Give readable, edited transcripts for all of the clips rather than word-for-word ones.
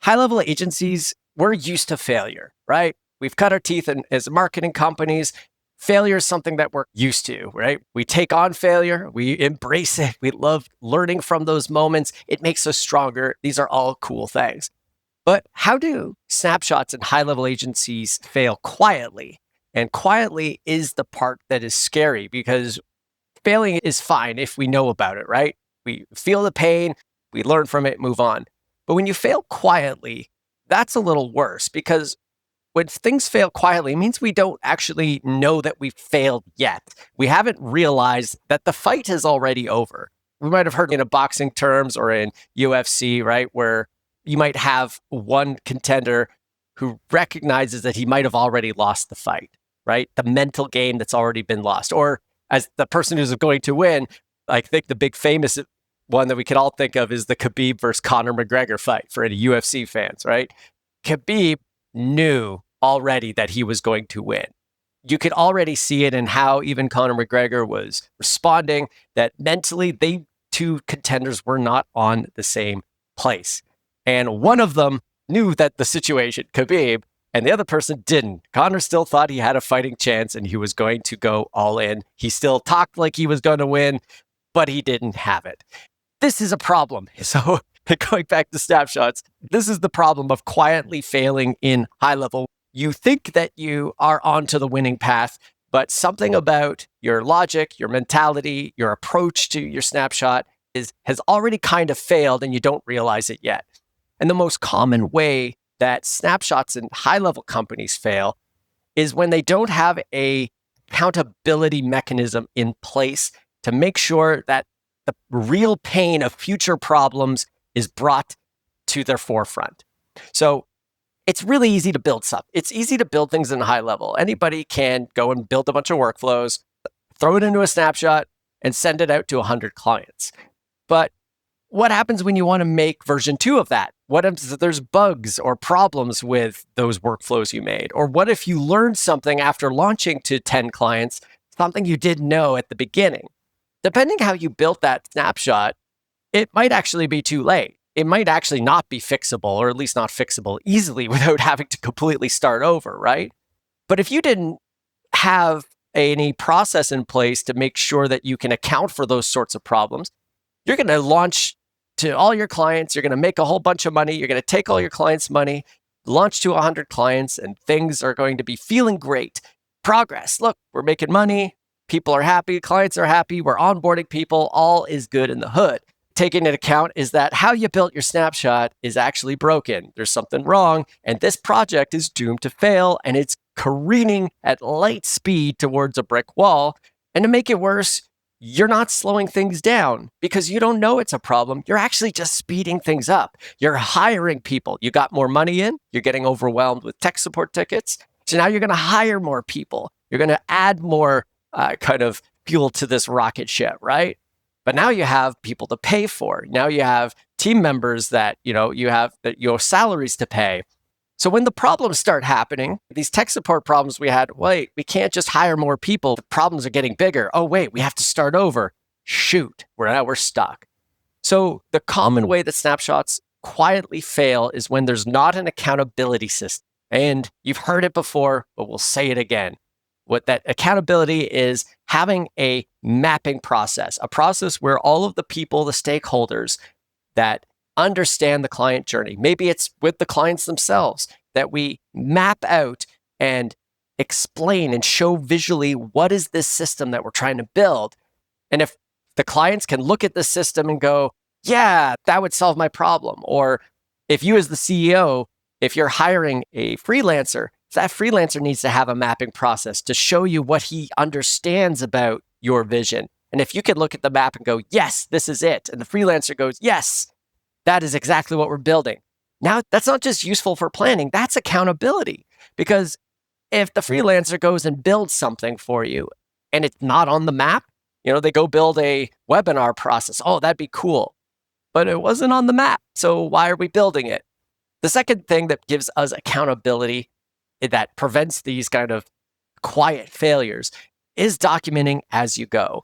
High-level agencies, we're used to failure, right? We've cut our teeth as marketing companies. Failure is something that we're used to, right? We take on failure, we embrace it, we love learning from those moments. It makes us stronger. These are all cool things. But how do snapshots and high-level agencies fail quietly? And quietly is the part that is scary because failing is fine if we know about it, right? We feel the pain, we learn from it, move on. But when you fail quietly, that's a little worse because when things fail quietly, it means we don't actually know that we've failed yet. We haven't realized that the fight is already over. We might have heard in a boxing terms or in UFC, right, where you might have one contender who recognizes that he might have already lost the fight, right? The mental game that's already been lost. Or as the person who's going to win, I think the big famous one that we can all think of is the Khabib versus Conor McGregor fight for any UFC fans, right? Khabib knew already that he was going to win. You could already see it in how even Conor McGregor was responding, that mentally they two contenders were not on the same place. And one of them knew that the situation, Khabib, and the other person didn't. Conor still thought he had a fighting chance and he was going to go all in. He still talked like he was going to win, but he didn't have it. This is a problem. So going back to snapshots, this is the problem of quietly failing in high level. You think that you are onto the winning path, but something about your logic, your mentality, your approach to your snapshot has already kind of failed and you don't realize it yet. And the most common way that snapshots in high-level companies fail is when they don't have a accountability mechanism in place to make sure that the real pain of future problems is brought to their forefront. So it's really easy to build stuff. It's easy to build things in high level. Anybody can go and build a bunch of workflows, throw it into a snapshot, and send it out to 100 clients. But what happens when you want to make version 2 of that? What if there's bugs or problems with those workflows you made? Or what if you learned something after launching to 10 clients, something you didn't know at the beginning? Depending how you built that snapshot, it might actually be too late. It might actually not be fixable, or at least not fixable easily without having to completely start over, right? But if you didn't have any process in place to make sure that you can account for those sorts of problems, you're going to launch to all your clients. You're going to make a whole bunch of money. You're going to take all your clients' money, launch to 100 clients, and things are going to be feeling great. Progress. Look, we're making money. People are happy. Clients are happy. We're onboarding people. All is good in the hood. Taking into account is that how you built your snapshot is actually broken. There's something wrong, and this project is doomed to fail, and it's careening at light speed towards a brick wall. And to make it worse, you're not slowing things down because you don't know it's a problem. You're actually just speeding things up. You're hiring people. You got more money in. You're getting overwhelmed with tech support tickets. So now you're going to hire more people. You're going to add more kind of fuel to this rocket ship, right? But now you have people to pay for. Now you have team members that, you have your salaries to pay. So when the problems start happening, these tech support problems we had, wait, we can't just hire more people. The problems are getting bigger. Oh, wait, we have to start over. Shoot, we're stuck. So the common way that snapshots quietly fail is when there's not an accountability system. And you've heard it before, but we'll say it again. What that accountability is having a mapping process, a process where all of the people, the stakeholders that understand the client journey, maybe it's with the clients themselves, that we map out and explain and show visually what is this system that we're trying to build. And if the clients can look at the system and go, yeah, that would solve my problem. Or if you as the CEO, if you're hiring a freelancer, that freelancer needs to have a mapping process to show you what he understands about your vision. And if you can look at the map and go, yes, this is it. And the freelancer goes, yes, that is exactly what we're building. Now, that's not just useful for planning, that's accountability. Because if the freelancer goes and builds something for you and it's not on the map, they go build a webinar process. Oh, that'd be cool. But it wasn't on the map. So why are we building it? The second thing that gives us accountability that prevents these kind of quiet failures is documenting as you go.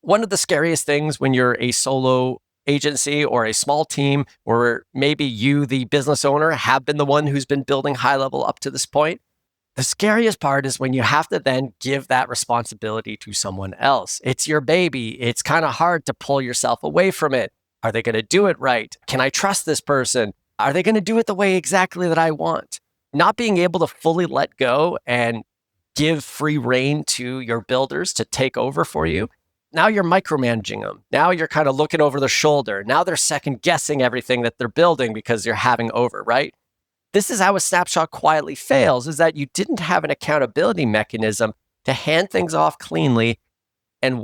One of the scariest things when you're a solo agency or a small team, or maybe you, the business owner, have been the one who's been building HighLevel up to this point. The scariest part is when you have to then give that responsibility to someone else. It's your baby. It's kind of hard to pull yourself away from it. Are they going to do it right? Can I trust this person? Are they going to do it the way exactly that I want? Not being able to fully let go and give free rein to your builders to take over for you. Now you're micromanaging them. Now you're kind of looking over their shoulder. Now they're second guessing everything that they're building because you're having over, right? This is how a snapshot quietly fails, is that you didn't have an accountability mechanism to hand things off cleanly. And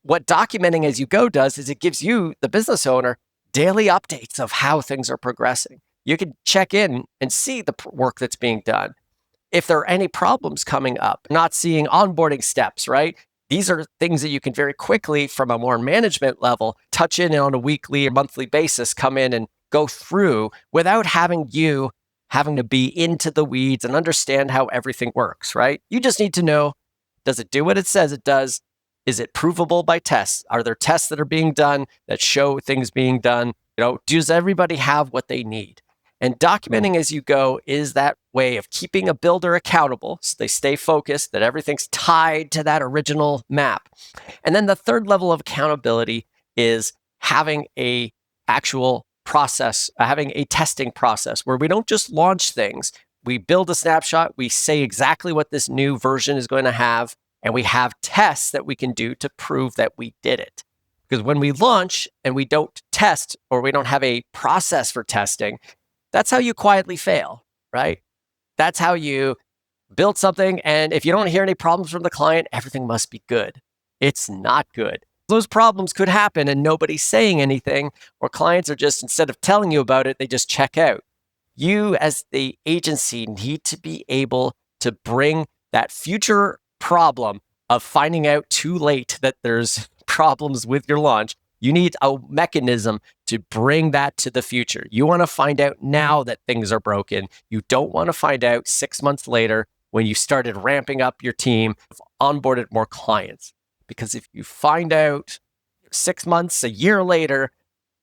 what documenting as you go does is it gives you, the business owner, daily updates of how things are progressing. You can check in and see the work that's being done. If there are any problems coming up, not seeing onboarding steps, right? These are things that you can very quickly, from a more management level, touch in on a weekly or monthly basis, come in and go through without having to be into the weeds and understand how everything works, right? You just need to know, does it do what it says it does? Is it provable by tests? Are there tests that are being done that show things being done? Does everybody have what they need? And documenting as you go is that way of keeping a builder accountable so they stay focused, that everything's tied to that original map. And then the third level of accountability is having a actual process, having a testing process where we don't just launch things. We build a snapshot, we say exactly what this new version is going to have, and we have tests that we can do to prove that we did it. Because when we launch and we don't test, or we don't have a process for testing, that's how you quietly fail, right? That's how you build something, and if you don't hear any problems from the client, everything must be good. It's not good. Those problems could happen and nobody's saying anything, or clients are just, instead of telling you about it, they just check out. You as the agency need to be able to bring that future problem of finding out too late that there's problems with your launch. You need a mechanism to bring that to the future. You want to find out now that things are broken. You don't want to find out 6 months later when you started ramping up your team, onboarded more clients. Because if you find out 6 months, a year later,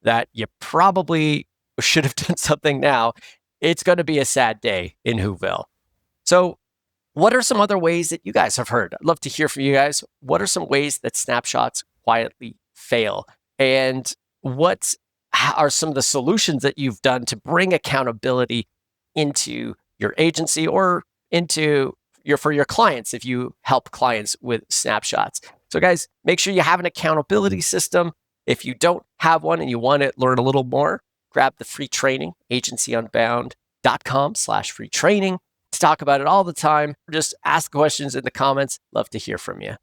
that you probably should have done something now, it's going to be a sad day in Whoville. So what are some other ways that you guys have heard? I'd love to hear from you guys. What are some ways that snapshots quietly fail? And what are some of the solutions that you've done to bring accountability into your agency or for your clients if you help clients with snapshots? So guys, make sure you have an accountability system. If you don't have one and you want to learn a little more, grab the free training, agencyunbound.com/free training. To talk about it all the time, just ask questions in the comments. Love to hear from you.